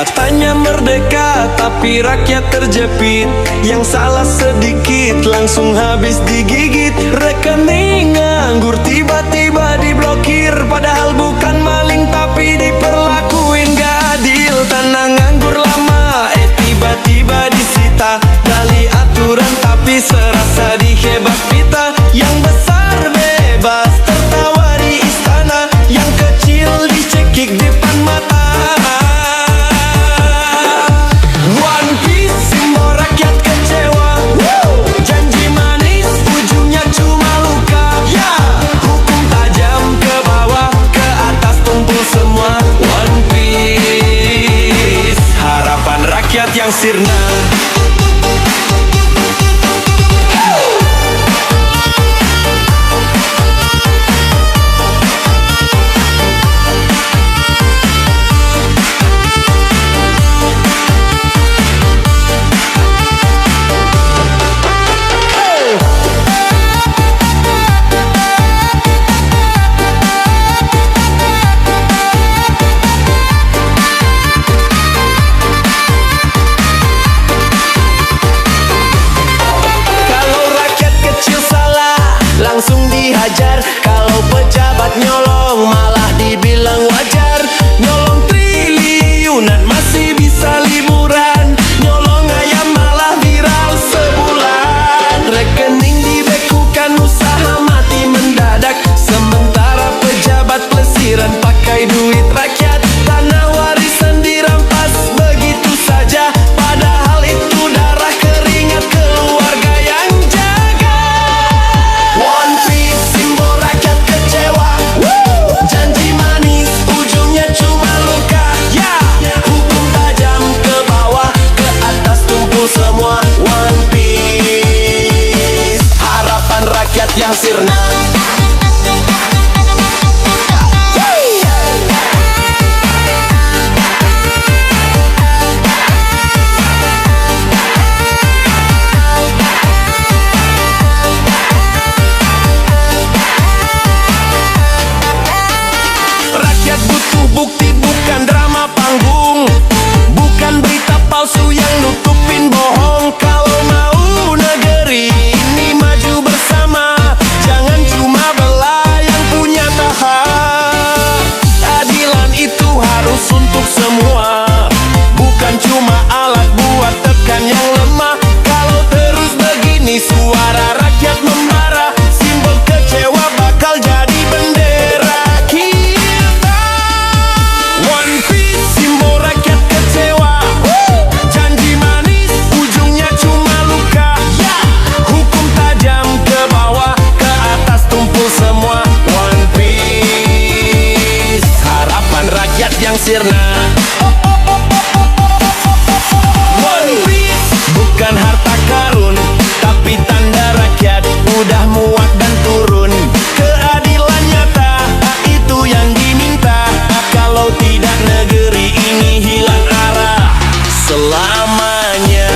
Katanya merdeka tapi rakyat terjepit. Yang salah sedikit langsung habis digigit. Rekening nganggur tiba-tiba diblokir. Padahal bukan maling tapi diperlakuin gak adil. Tanah nganggur lama tiba-tiba disita. Dari aturan tapi serasa dihebat pita. Yang besar bebas tertawa di istana. Yang kecil dicekik depan mata. One Piece simbol rakyat kecewa. Janji manis ujungnya cuma luka. Hukum tajam ke bawah ke atas tumpul semua. One Piece harapan rakyat yang sirna. Langsung dihajar. Kalau pejabat nyolong malah dibilang wajar. Nyolong triliunan masih bisa liburan. Nyolong ayam malah viral sebulan. Rekening dibekukan usaha mati mendadak. Sementara pejabat plesiran pakai duit rakyat. Tanah warisan dirampas begitu saja. Padahal itu darah keringat keluarga yang jaga. One Piece simbol rakyat kecewa. Janji manis ujungnya cuma luka. Hukum tajam ke bawah ke atas tumpul semua. One Piece harapan rakyat yang sirna. Rakyat butuh bukti bukan drama panggung. Bukan berita palsu yang nutupin bohong. Kalau mau negeri ini maju bersama, jangan cuma belah yang punya tahap. Keadilan itu harus untuk semua. Bukan cuma alat buat tekan yang lemah. Kalau terus begini suara rakyat membara. Simbol kecewa bakal jadi bendera kita. One Piece simbol rakyat kecewa. Janji manis ujungnya cuma luka. Hukum tajam ke bawah ke atas tumpul semua. One Piece harapan rakyat yang sirna. One Piece bukan harta karun tapi tanda rakyat udah muak dan turun. Keadilan nyata itu yang diminta. Kalau tidak negeri ini hilang arah selamanya.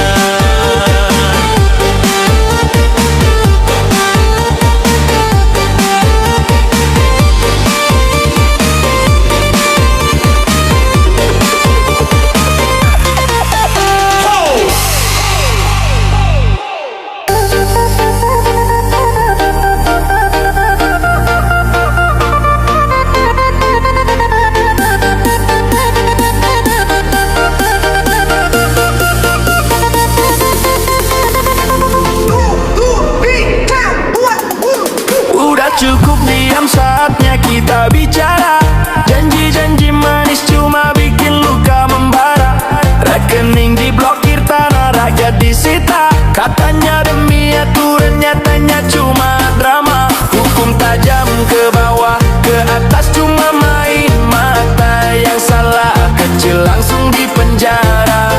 Udah cukup diam, saatnya kita bicara. Janji-janji manis cuma bikin luka membara. Rekening diblokir, tanah rakyat disita. Katanya demi aturan, nyatanya cuma drama. Hukum tajam ke bawah ke atas cuma main mata. Yang salah kecil langsung dipenjara.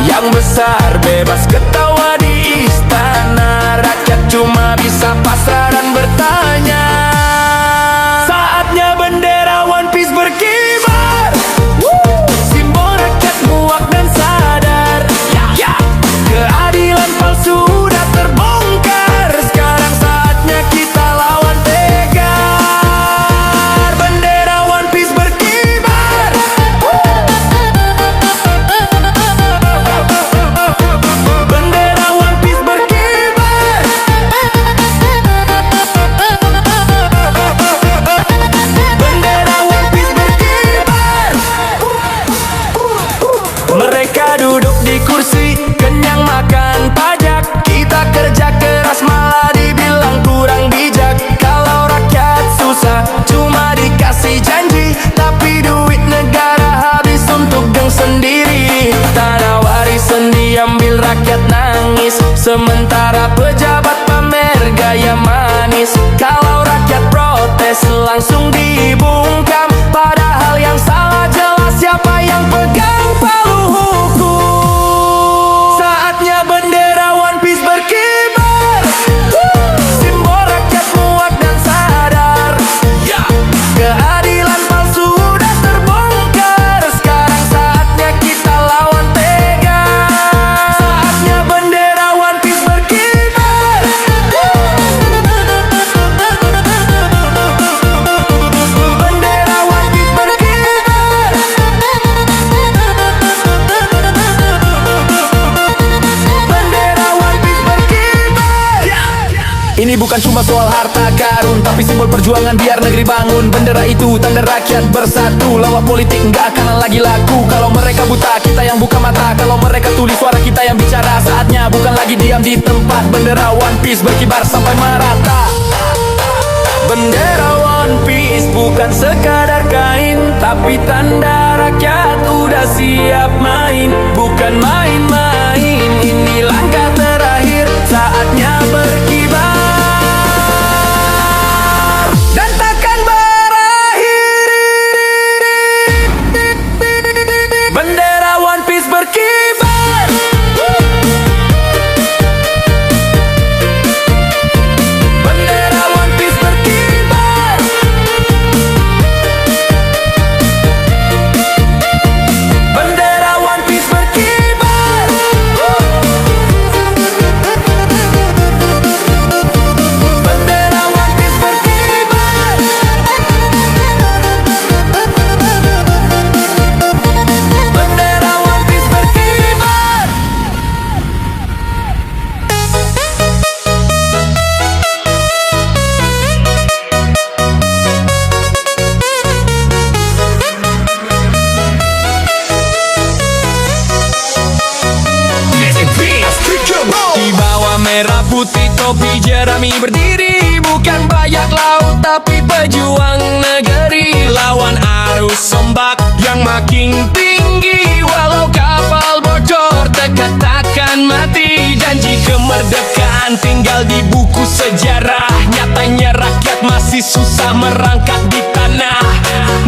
Yang besar bebas ketawa di istana. Rakyat cuma bisa pasrah dan bertanya. Saatnya bendera One Piece berkibar. Simbol rakyat muak dan sadar. Keadilan palsu udah terbongkar. Sekarang saatnya kita lawan tegar. Bendera One Piece berkibar. Mereka duduk di kursi, kenyang makan pajak. Kita kerja keras malah dibilang kurang bijak. Kalau rakyat susah cuma dikasih janji, tapi duit negara habis untuk geng sendiri. Tanah warisan diambil rakyat nangis, sementara pejabat pamer gaya manis. Kalau rakyat protes langsung dibungkam, padahal yang salah jelas siapa yang pegang palu hukum. Saatnya bendera One Piece berkibar, simbol rakyat muak dan sadar. Keadilan palsu udah terbongkar, sekarang saatnya kita lawan tega. Saatnya bendera One Piece berkibar, bendera One Piece berkibar, bendera One Piece berkibar. Ini bukan cuma soal harta karun, tapi simbol perjuangan biar negeri bangun. Bendera itu tanda rakyat bersatu, lawan politik nggak akan lagi laku. Kalau mereka buta, kita yang buka mata. Kalau mereka tulis, suara kita yang bicara. Saatnya bukan lagi diam di tempat, bendera One Piece berkibar sampai merata. Bendera One Piece bukan sekadar kain, tapi tanda rakyat udah siap main. Bukan main-main, ini langkah terakhir, saatnya berkibar dan takkan berakhir. Bendera One Piece berkibar, bendera One Piece berkibar, bendera One Piece berkibar, bendera One Piece berkibar, bendera One Piece berkibar. Di bawah merah putih topi jerami berdiri, bukan bajak laut tapi pejuang negeri. Lawan arus ombak yang makin tinggi, walau kapal bocor dekat takkan mati. Janji kemerdekaan tinggal di buku sejarah, nyatanya rakyat masih susah merangkak di tanah.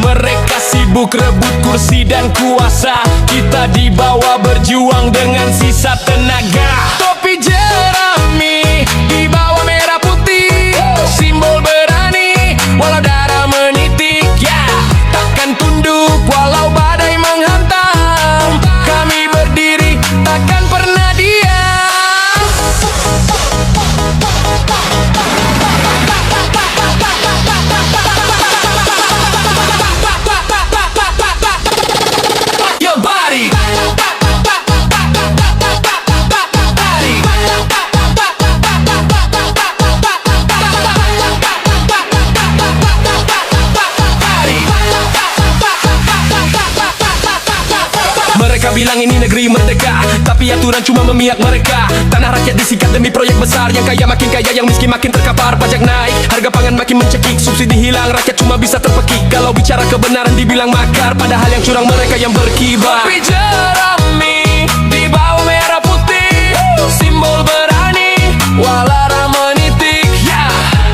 Mereka sibuk rebut kursi dan kuasa, kita di bawah berjuang dengan sisa tenaga. Topi jerami di bawah merah putih, simbol berani walau darah menitik. Takkan tunduk walau badai menghantam, kami berdiri takkan pernah diam. Your body. Mereka bilang ini negeri merdeka, tapi aturan cuma memihak mereka. Tanah rakyat disikat demi proyek besar, yang kaya makin kaya, yang miskin makin terkapar. Pajak naik, harga pangan makin mencekik, subsidi hilang, rakyat cuma bisa terpekik. Kalau bicara kebenaran dibilang makar, padahal yang curang mereka yang berkibar. Topi jerami di bawah merah putih, simbol berani walau darah menitik.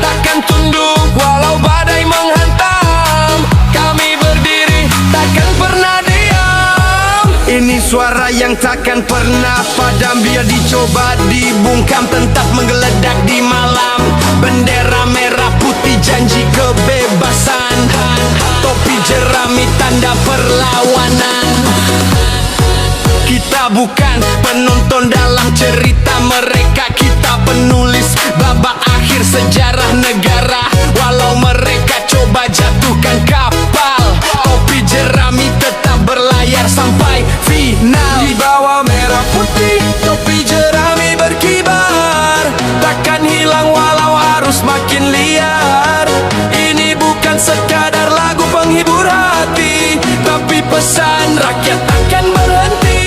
Takkan tunduk walau badai menghantam, kami berdiri takkan pernah diam. Ini suara yang takkan pernah padam, biar dicoba dibungkam, tetap menggeledak di malam. Bendera merah putih janji kebebasan, topi jerami tanda perlawanan. Kita bukan penonton dalam cerita mereka, kita penulis babak akhir sejarah negara. Walau mereka coba jatuhkan kapal, topi jerami tetap berlayar sampai final. Di bawah merah putih, topi jerami berkibar, takkan hilang walau arus makin liar. Ini bukan sekadar lagu penghibur hati, tapi pesan rakyat takkan berhenti.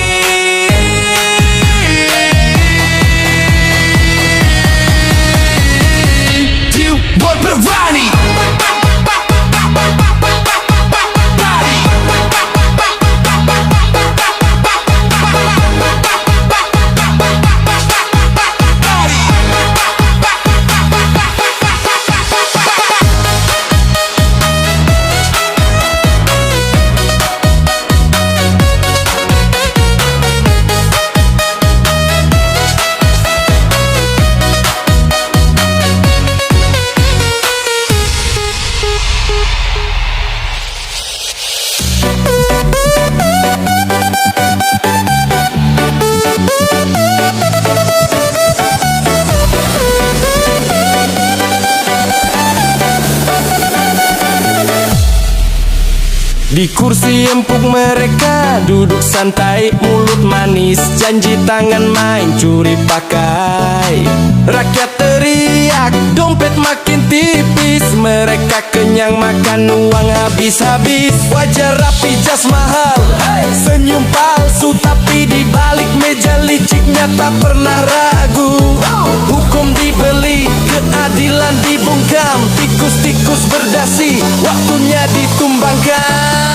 Di kursi empuk mereka duduk santai, mulut manis, janji tangan main curi pakai. Rakyat teriak, dompet makin tipis, mereka kenyang makan uang habis-habis. Wajah rapi, jas mahal, senyum palsu, tapi di balik meja liciknya tak pernah ragu. Hukum dibeli, keadilan dibungkam, tikus-tikus berdasi, waktunya ditumbangkan.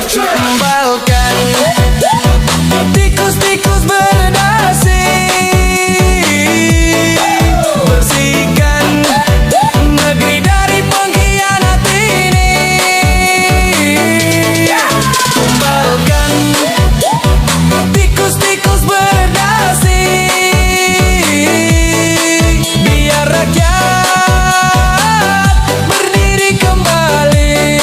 Kembalkan tikus-tikus berdasi, bersihkan negeri dari pengkhianat ini. Kembalkan tikus-tikus berdasi, biar rakyat berdiri kembali.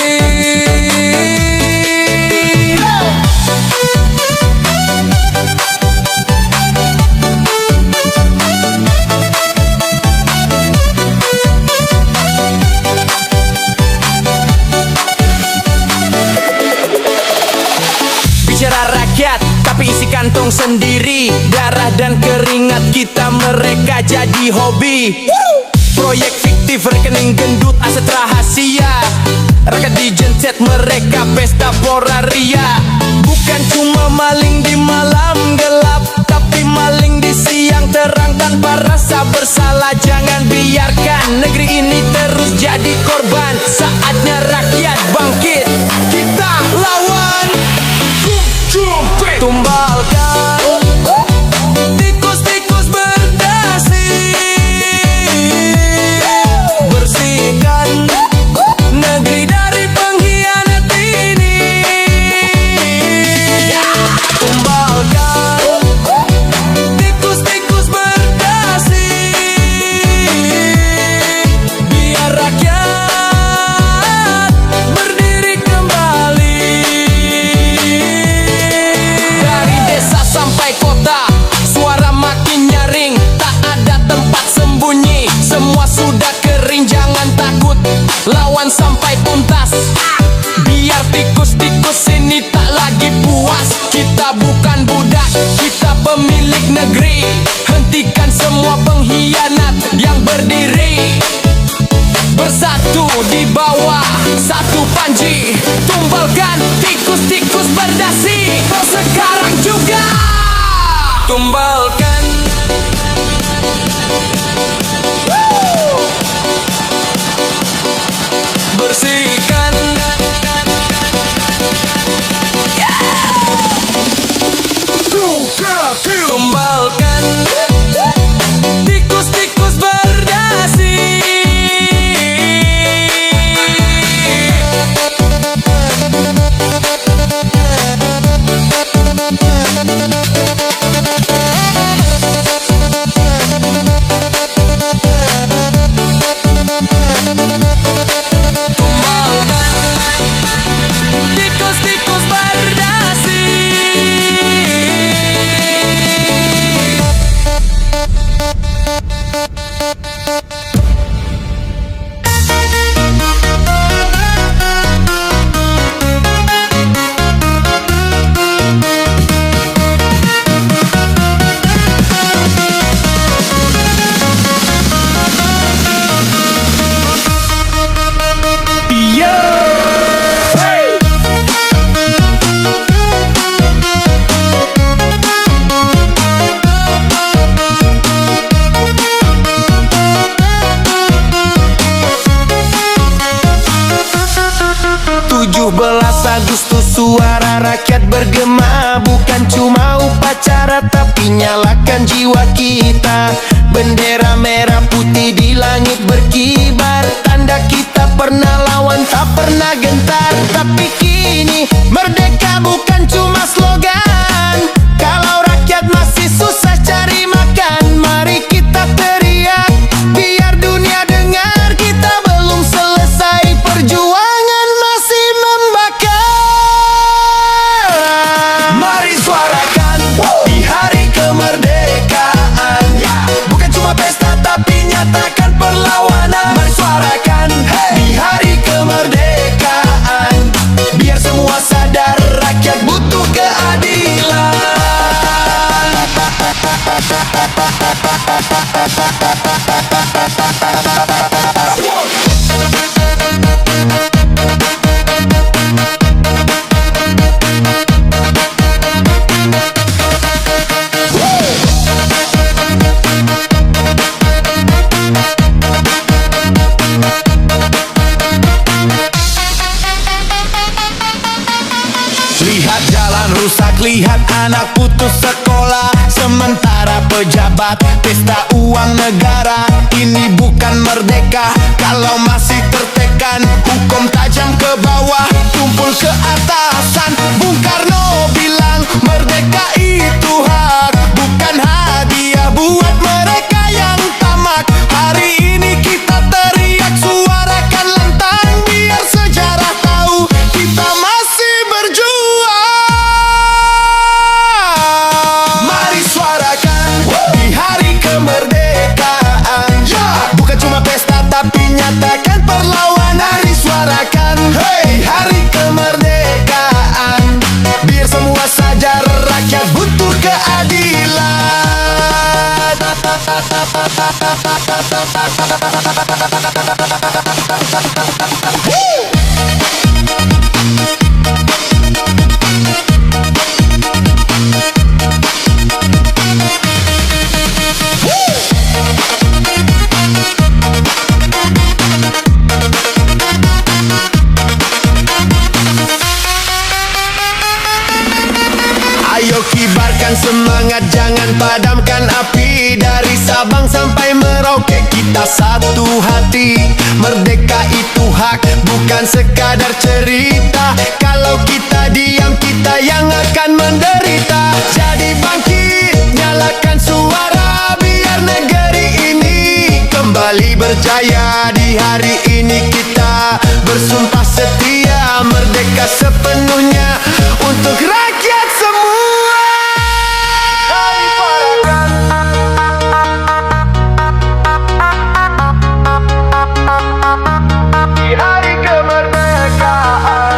Bicara rakyat, tapi isi kantong sendiri. Darah dan keringat kita mereka jadi hobi. Proyek fiktif, rekening gendut, aset rahasia. Rakyat dijenset, mereka pesta poraria. Bukan cuma maling di malam gelap, tapi maling di siang terang tanpa rasa bersalah. Jangan biarkan negeri ini terus jadi korban. Saatnya rakyat bangkit, kita lawan. Tumbalkan tikus-tikus berdasi, bersihkan negeri dari pengkhianat ini. Tumbalkan tikus-tikus berdasi, biar rakyat berdiri kembali. Dari desa sampai kota, suara makin nyaring, tak ada tempat sembunyi, semua sudah kering. Jangan takut, lawan sampai tuntas, biar tikus-tikus ini tak lagi puas. Kita bukan budak, kita pemilik negeri. Hentikan semua pengkhianat yang berdiri, bersatu di bawah satu panji. Tumbalkan tikus-tikus berdasi, sekarang juga. Tumbalkan bersihkan tumbalkan tikus-tikus berdasi. Tikus-tikus berdasi. Agustus suara rakyat bergema, bukan cuma upacara tapi nyalakan jiwa kita. Bendera merah putih di langit berkibar, tanda kita pernah lawan tak pernah gentar. Tapi kini merdeka bukan cuma slogan. Kalau rakyat masih susah cari makan, mari kita teriak biar dunia dengar. Kita belum selesai, perjuangan masih membakar. Mari suarakan di hari kemerdekaan, bukan cuma pesta tapi nyatakan perlawanan. Mari suarakan di hari kemerdekaan. Lihat jalan rusak, lihat anak putus sekolah. Sementara pejabat pesta uang negara. Ini bukan merdeka kalau masih tertekan. Hukum tajam ke bawah, tumpul ke atasan. Bung Karno bilang merdeka itu hak, bukan hadiah buat mereka yang tamak. Hari ini kita teriak, suarakan lantang, biar sejarah tahu kita masih berjuang. Mari suarakan di hari kemerdekaan. Bukan cuma pesta tapi nyatakan perlawanan. Mari suarakan, hey, hari kemerdekaan. Biar semua sadar rakyat butuh keadilan. Ayo kibarkan semangat, jangan padamkan api. Dari Sabang sampai Merauke kita satu hati. Merdeka itu hak, bukan sekadar cerita. Kalau kita diam, kita yang akan menderita. Jadi bangkit, nyalakan suara, biar negeri ini kembali berjaya. Di hari ini kita bersumpah setia, merdeka sepenuhnya untuk rakyat semua. Di hari kemerdekaan,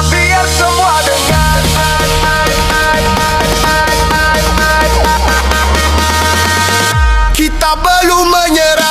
biar semua dengar, kita belum menyerah.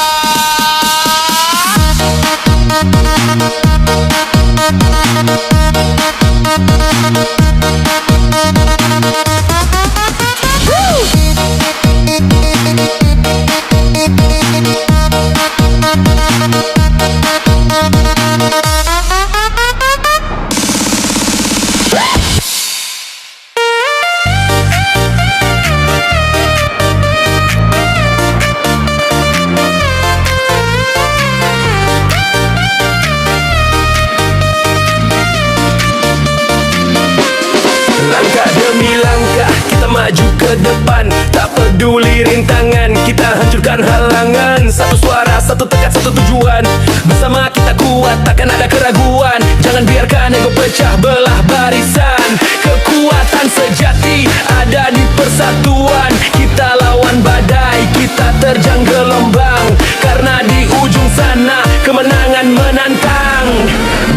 Langkah demi langkah kita maju ke depan. Tak peduli rintangan, kita hancurkan halangan. Satu suara, satu tekad, satu tujuan. Bersama kita kuat, takkan ada keraguan. Jangan biarkan ego pecah belah barisan. Kekuatan sejati ada di persatuan. Kita lawan badai, kita terjang gelombang. Karena di ujung sana kemenangan menantang.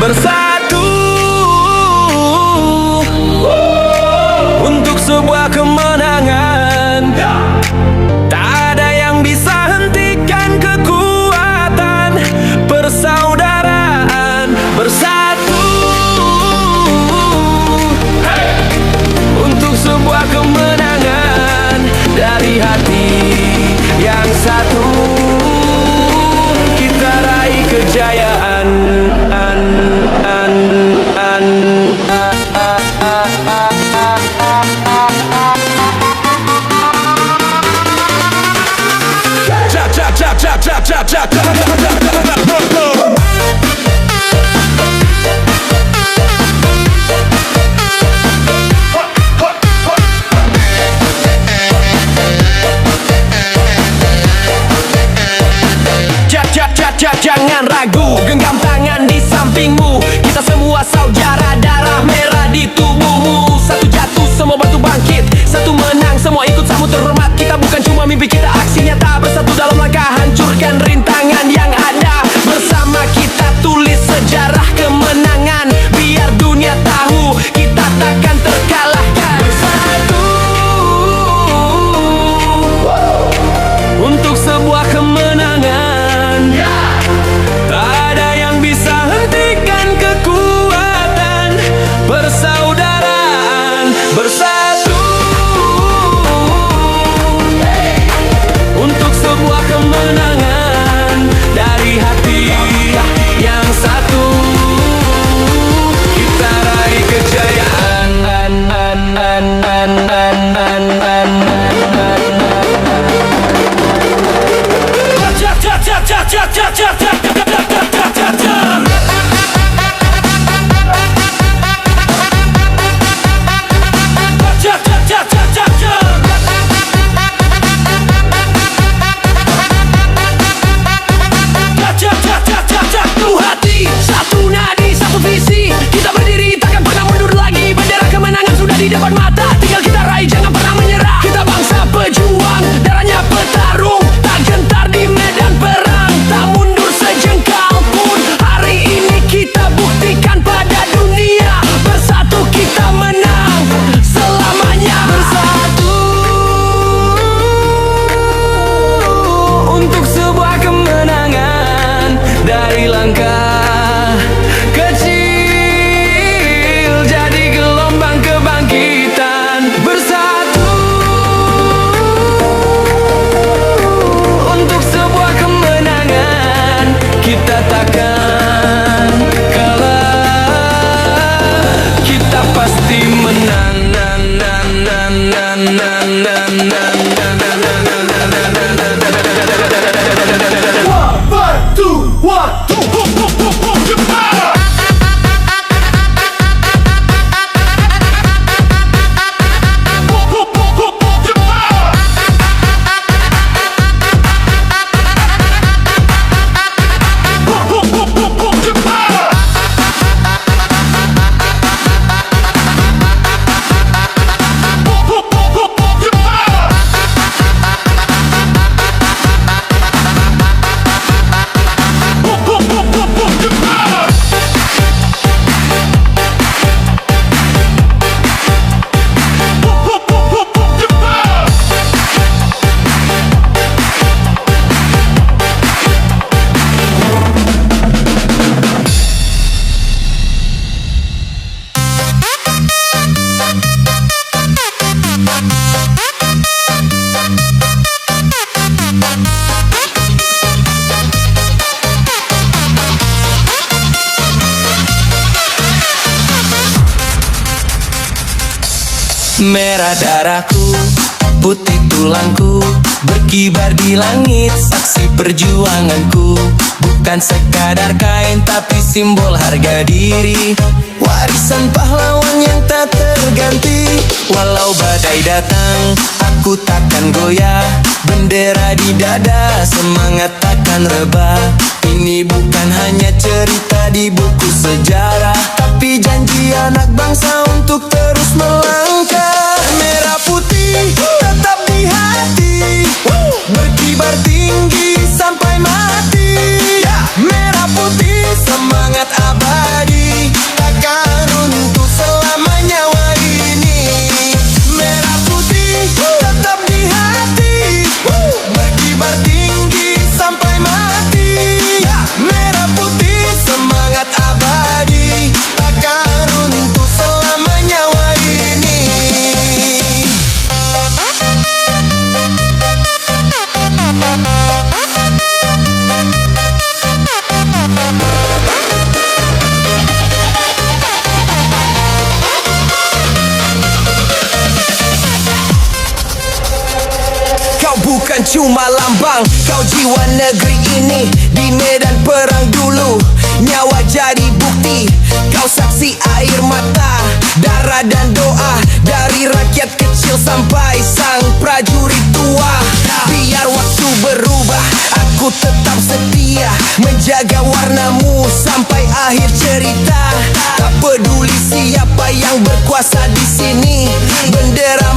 Bersatu untuk sebuah kemenangan. Tak ada yang bisa hentikan kekuatan persaudaraan. Bersatu untuk sebuah kemenangan. Dari hati yang satu kita raih kejayaan. Jangan ragu, genggam tangan di sampingmu. Kita semua saudara, darah merah di tubuhmu. Satu jatuh, semua batu bangkit. Satu menang, semua ikut sambut terhormat. Kita bukan cuma mimpi, kita aksi nyata. Bersatu dalam langkah hancurkan rintangan yang ada. Bersama kita tulis sejarah kemenangan. Biar dunia tahu kita takkan terkalahkan. Bersatu Merah darahku, putih tulangku, berkibar di langit, saksi perjuanganku. Bukan sekadar kain tapi simbol harga diri, warisan pahlawan yang tak terganti. Walau badai datang, aku takkan goyah, bendera di dada, semangat takkan rebah. Ini bukan hanya cerita di buku sejarah, tapi janji anak bangsa untuk terus melangkah. Merah putih tetap di hati, berkibar tinggi sampai mati. Merah putih semangat abadi, takkan runtuh selama nyawa ini. Merah putih tetap di hati, berkibar tinggi sampai mati. Merah putih semangat abadi, takkan runtuh selama nyawa ini. Kau bukan cuma lambang, kau jiwa negeri ini. Di medan perang dulu, nyawa jadi bukti. Kau saksi air mata, darah dan doa, dari rakyat kecil sampai sang prajurit tua. Biar waktu berubah, aku tetap setia, menjaga warnamu sampai akhir cerita. Tak peduli siapa yang berkuasa di sini, bendera